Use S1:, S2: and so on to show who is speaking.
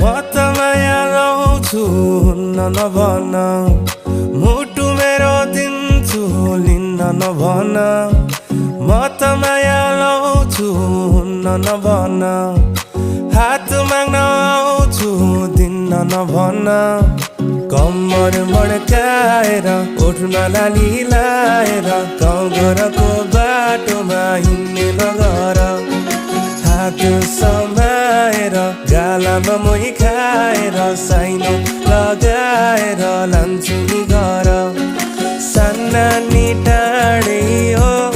S1: म त माया लाउँछु नभन मुटु मेरो दिन्छु लिन्न नभन म त माया लाउँछु नभन हात माग्न आउँछु दिन्न नभन कम्मर मड्काएर ओठमा लाली लाएर गाउँ घरको बाटोमा हिँड्ने नगर हात समाएर गालामा मोही खाएर साइनो लगाएर लान्छु नि घर सान्नानी टाढै हो